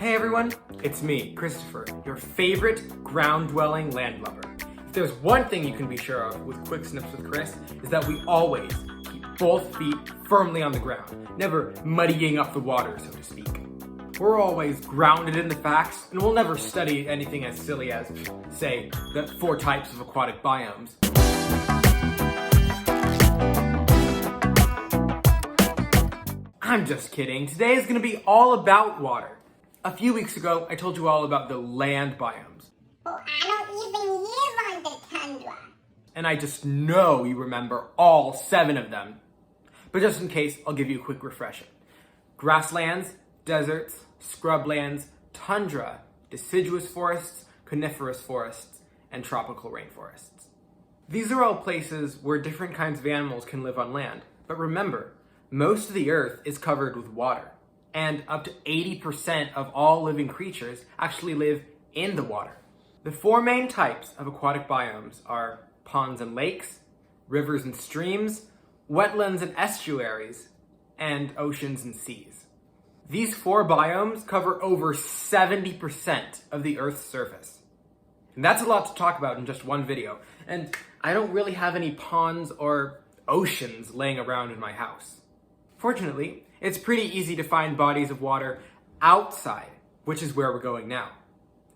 Hey everyone, it's me, Christopher, your favorite ground-dwelling landlubber. If there's one thing you can be sure of with Quick Snips with Chris, is that we always keep both feet firmly on the ground, never muddying up the water, so to speak. We're always grounded in the facts, and we'll never study anything as silly as, say, the 4 types of aquatic biomes. I'm just kidding. Today is going to be all about water. A few weeks ago, I told you all about the land biomes. Oh, I don't even live on the tundra. And I just know you remember all 7 of them. But just in case, I'll give you a quick refresher. Grasslands, deserts, scrublands, tundra, deciduous forests, coniferous forests, and tropical rainforests. These are all places where different kinds of animals can live on land. But remember, most of the earth is covered with water. And up to 80% of all living creatures actually live in the water. The 4 main types of aquatic biomes are ponds and lakes, rivers and streams, wetlands and estuaries, and oceans and seas. These 4 biomes cover over 70% of the Earth's surface. And that's a lot to talk about in just one video, and I don't really have any ponds or oceans laying around in my house. Fortunately, it's pretty easy to find bodies of water outside, which is where we're going now.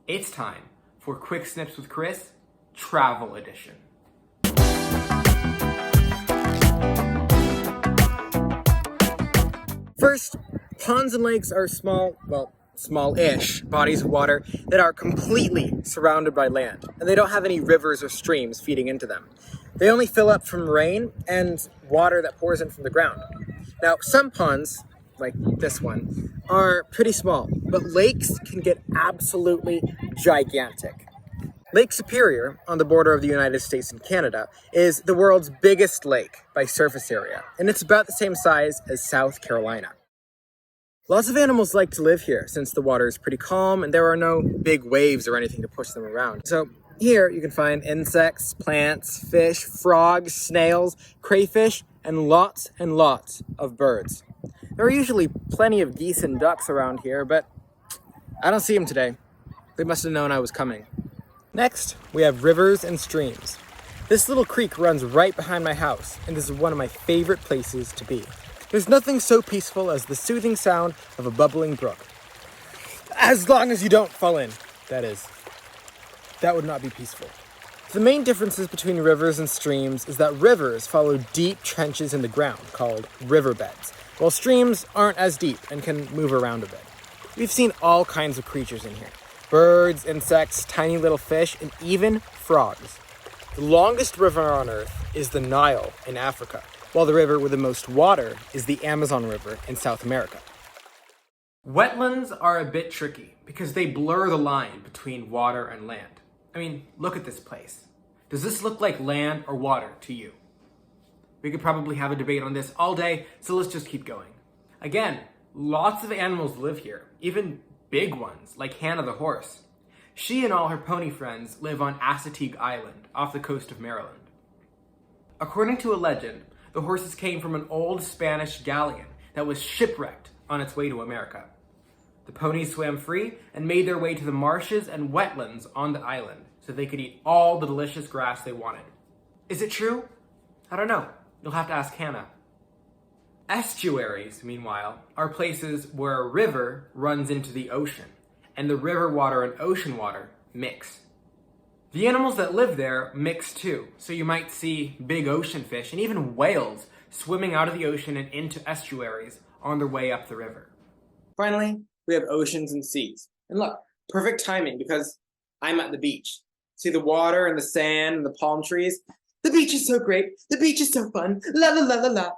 It's time for Quick Snips with Chris, Travel Edition. First, ponds and lakes are small-ish bodies of water that are completely surrounded by land, and they don't have any rivers or streams feeding into them. They only fill up from rain and water that pours in from the ground. Now, some ponds, like this one, are pretty small, but lakes can get absolutely gigantic. Lake Superior, on the border of the United States and Canada, is the world's biggest lake by surface area, and it's about the same size as South Carolina. Lots of animals like to live here since the water is pretty calm and there are no big waves or anything to push them around. So here you can find insects, plants, fish, frogs, snails, crayfish, and lots of birds. There are usually plenty of geese and ducks around here, but I don't see them today. They must have known I was coming. Next, we have rivers and streams. This little creek runs right behind my house, and this is one of my favorite places to be. There's nothing so peaceful as the soothing sound of a bubbling brook. As long as you don't fall in, that is. That would not be peaceful. The main differences between rivers and streams is that rivers follow deep trenches in the ground called riverbeds, while streams aren't as deep and can move around a bit. We've seen all kinds of creatures in here. Birds, insects, tiny little fish, and even frogs. The longest river on Earth is the Nile in Africa, while the river with the most water is the Amazon River in South America. Wetlands are a bit tricky because they blur the line between water and land. I mean, look at this place. Does this look like land or water to you? We could probably have a debate on this all day, so let's just keep going. Again, lots of animals live here, even big ones, like Hannah the horse. She and all her pony friends live on Assateague Island, off the coast of Maryland. According to a legend, the horses came from an old Spanish galleon that was shipwrecked on its way to America. The ponies swam free and made their way to the marshes and wetlands on the island so they could eat all the delicious grass they wanted. Is it true? I don't know. You'll have to ask Hannah. Estuaries, meanwhile, are places where a river runs into the ocean, and the river water and ocean water mix. The animals that live there mix too, so you might see big ocean fish and even whales swimming out of the ocean and into estuaries on their way up the river. Finally, we have oceans and seas. And look, perfect timing because I'm at the beach. See the water and the sand and the palm trees? The beach is so great. The beach is so fun. La la la la la.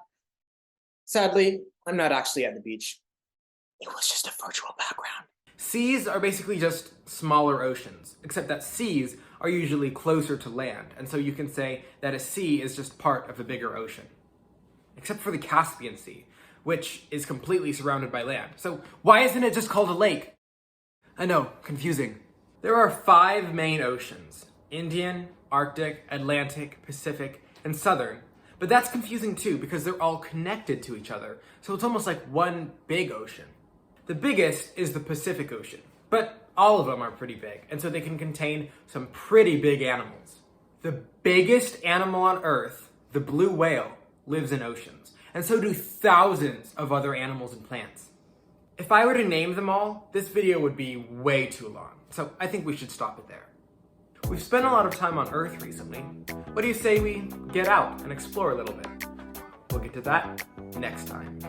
Sadly, I'm not actually at the beach. It was just a virtual background. Seas are basically just smaller oceans, except that seas are usually closer to land, and so you can say that a sea is just part of a bigger ocean. Except for the Caspian Sea, which is completely surrounded by land. So why isn't it just called a lake? I know, confusing. There are 5 main oceans: Indian, Arctic, Atlantic, Pacific, and Southern. But that's confusing too because they're all connected to each other, so it's almost like one big ocean. The The biggest is the Pacific Ocean, but all of them are pretty big, and so they can contain some pretty big animals. The biggest animal on Earth, the blue whale, lives in oceans, and so do thousands of other animals and plants. If I were to name them all, this video would be way too long, so I think we should stop it there. We've spent a lot of time on Earth recently. What do you say we get out and explore a little bit? We'll get to that next time.